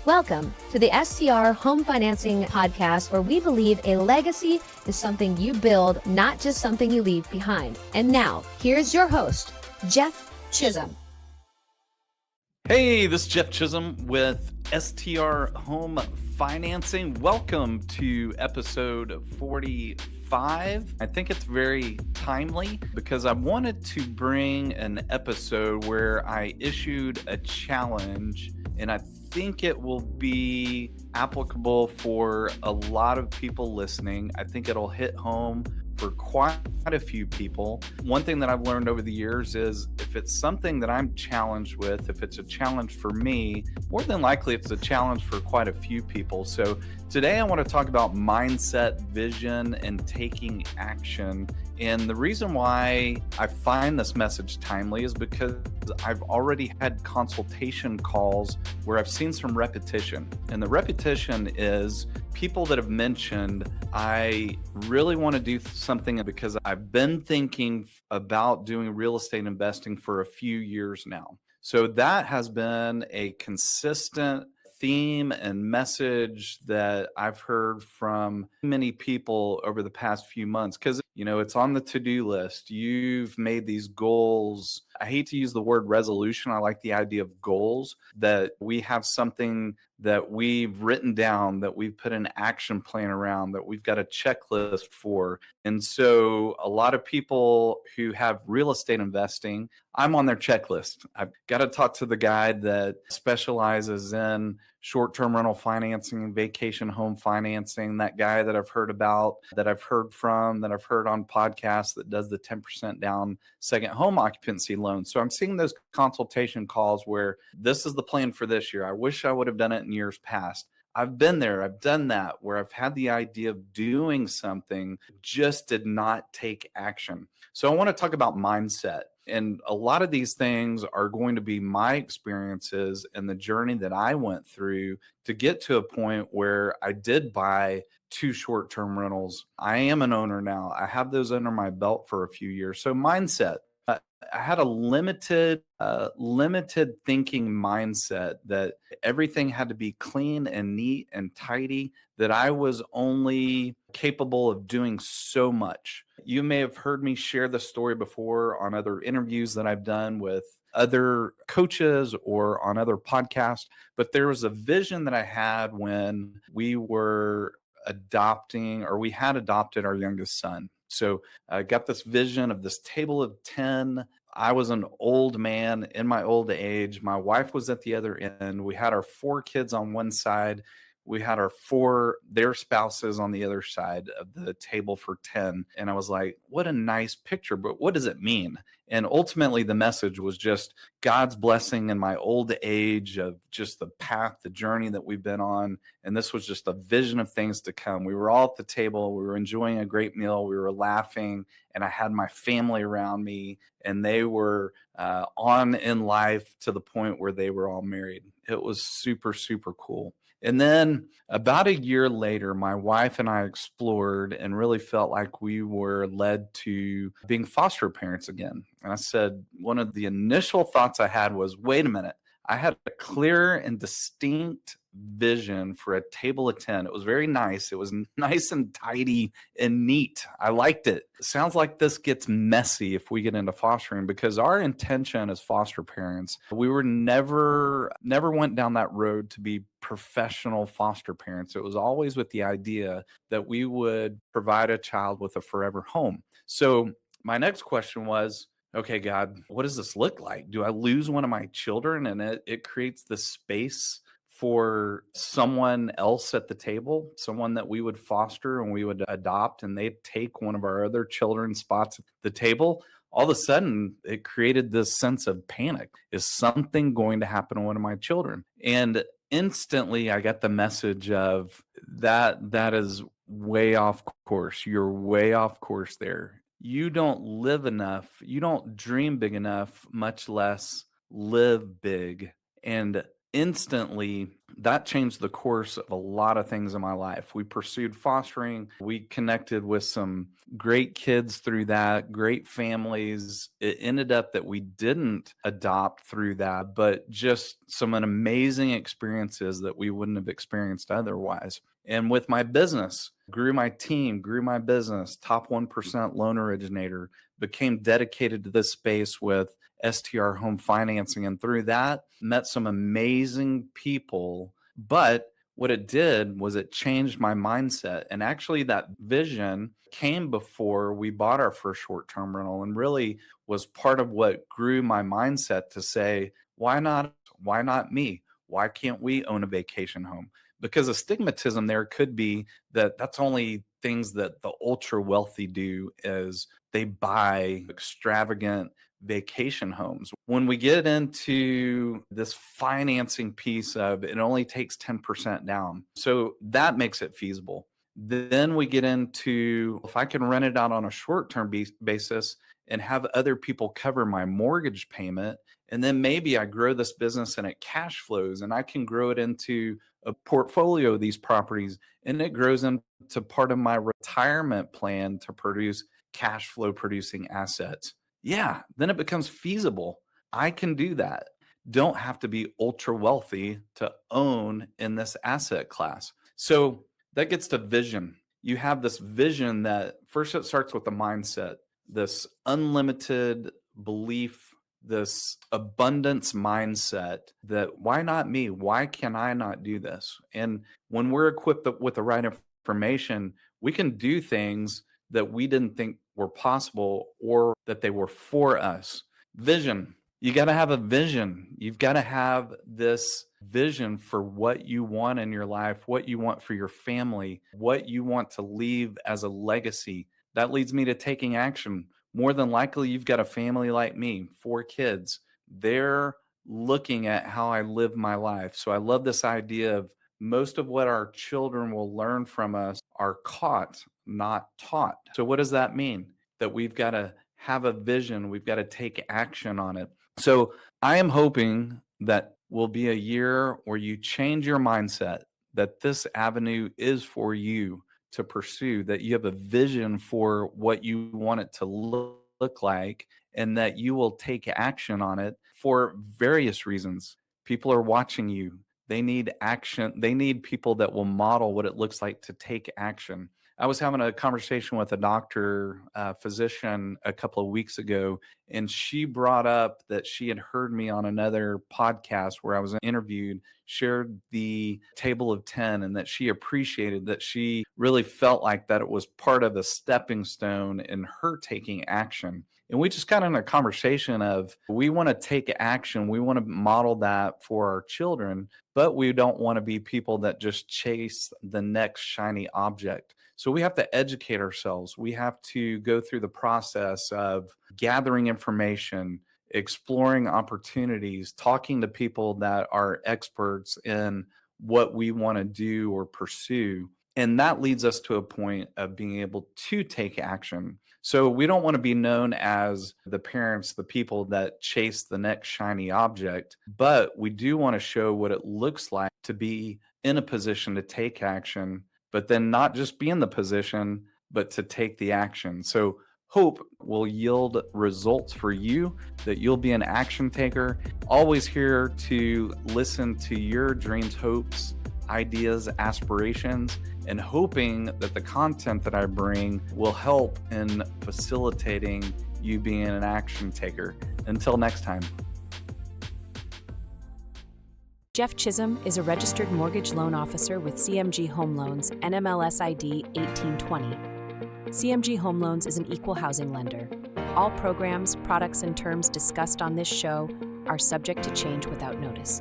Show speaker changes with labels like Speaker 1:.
Speaker 1: Welcome to the STR Home Financing Podcast, where we believe a legacy is something you build, not just something you leave behind. And now, here's your host, Jeff Chisum.
Speaker 2: Hey, this is Jeff Chisum with STR Home Financing. Welcome to episode 45. I think it's very timely because I wanted to bring an episode where I issued a challenge, and I think it will be applicable for a lot of people listening. I think it'll hit home for quite a few people. One thing that I've learned over the years is if it's something that I'm challenged with, if it's a challenge for me, more than likely it's a challenge for quite a few people. So today I want to talk about mindset, vision, and taking action. And the reason why I find this message timely is because I've already had consultation calls where I've seen some repetition. And the repetition is people that have mentioned, I really want to do something because I've been thinking about doing real estate investing for a few years now. So that has been a consistent theme and message that I've heard from many people over the past few months because, it's on the to-do list. You've made these goals. I hate to use the word resolution. I like the idea of goals, that we have something that we've written down, that we've put an action plan around, that we've got a checklist for. And so a lot of people who have real estate investing, I'm on their checklist. I've got to talk to the guy that specializes in short-term rental financing and vacation home financing, that guy that I've heard about, that I've heard from, that I've heard on podcasts that does the 10% down second home occupancy loan. So I'm seeing those consultation calls where this is the plan for this year. I wish I would have done it in years past. I've been there. I've done that where I've had the idea of doing something, just did not take action. So I want to talk about mindset. And a lot of these things are going to be my experiences and the journey that I went through to get to a point where I did buy 2 short-term rentals. I am an owner now. I have those under my belt for a few years. So mindset. I had a limited thinking mindset that everything had to be clean and neat and tidy, that I was only capable of doing so much. You may have heard me share the story before on other interviews that I've done with other coaches or on other podcasts, but there was a vision that I had when we were we had adopted our youngest son. So I got this vision of this table of 10. I was an old man in my old age. My wife was at the other end. We had our 4 kids on one side. We had their spouses on the other side of the table for 10. And I was like, what a nice picture, but what does it mean? And ultimately the message was just God's blessing in my old age of just the path, the journey that we've been on. And this was just a vision of things to come. We were all at the table. We were enjoying a great meal. We were laughing, and I had my family around me, and they were on in life to the point where they were all married. It was super, super cool. And then about a year later, my wife and I explored and really felt like we were led to being foster parents again. And I said, one of the initial thoughts I had was, wait a minute. I had a clear and distinct vision for a table of 10. It was very nice. It was nice and tidy and neat. I liked it. It sounds like this gets messy if we get into fostering, because our intention as foster parents, we were never went down that road to be professional foster parents. It was always with the idea that we would provide a child with a forever home. So my next question was, okay, God, what does this look like? Do I lose one of my children and it creates the space for someone else at the table, someone that we would foster and we would adopt, and they'd take one of our other children's spots at the table? All of a sudden, it created this sense of panic. Is something going to happen to one of my children? And instantly, I got the message of that is way off course. You're way off course there. You don't live enough. You don't dream big enough, much less live big. And instantly, that changed the course of a lot of things in my life. We pursued fostering. We connected with some great kids through that, great families. It ended up that we didn't adopt through that, but just some amazing experiences that we wouldn't have experienced otherwise. And with my business, grew my team, grew my business, top 1% loan originator, became dedicated to this space with STR Home Financing. And through that, met some amazing people. But what it did was it changed my mindset. And actually, that vision came before we bought our first short term rental and really was part of what grew my mindset to say, why not? Why not me? Why can't we own a vacation home? Because a stigmatism there could be that that's only things that the ultra wealthy do is they buy extravagant vacation homes. When we get into this financing piece of it only takes 10% down. So that makes it feasible. Then we get into if I can rent it out on a short-term basis and have other people cover my mortgage payment, and then maybe I grow this business and it cash flows and I can grow it into a portfolio of these properties and it grows into part of my retirement plan to produce cash flow producing assets. Yeah, then it becomes feasible. I can do that. Don't have to be ultra wealthy to own in this asset class. So that gets to vision. You have this vision that first it starts with the mindset, this unlimited belief, this abundance mindset that why not me? Why can I not do this? And when we're equipped with the right information, we can do things that we didn't think were possible or that they were for us. Vision. You got to have a vision. You've got to have this vision for what you want in your life, what you want for your family, what you want to leave as a legacy. That leads me to taking action. More than likely, you've got a family like me, 4 kids. They're looking at how I live my life. So I love this idea of most of what our children will learn from us are caught, not taught. So what does that mean? That we've got to have a vision, we've got to take action on it. So I am hoping that will be a year where you change your mindset, that this avenue is for you to pursue, that you have a vision for what you want it to look like, and that you will take action on it for various reasons. People are watching you. They need action. They need people that will model what it looks like to take action. I was having a conversation with a doctor, physician a couple of weeks ago, and she brought up that she had heard me on another podcast where I was interviewed, shared the table of 10, and that she appreciated that she really felt like that it was part of a stepping stone in her taking action. And we just got in a conversation of we want to take action. We want to model that for our children, but we don't want to be people that just chase the next shiny object. So we have to educate ourselves. We have to go through the process of gathering information, exploring opportunities, talking to people that are experts in what we want to do or pursue. And that leads us to a point of being able to take action. So we don't want to be known as the parents, the people that chase the next shiny object, but we do want to show what it looks like to be in a position to take action, but then not just be in the position, but to take the action. So hope will yield results for you, that you'll be an action taker. Always here to listen to your dreams, hopes, ideas, aspirations, and hoping that the content that I bring will help in facilitating you being an action taker. Until next time.
Speaker 3: Jeff Chisum is a registered mortgage loan officer with CMG Home Loans, NMLS ID 1820. CMG Home Loans is an equal housing lender. All programs, products, and terms discussed on this show are subject to change without notice.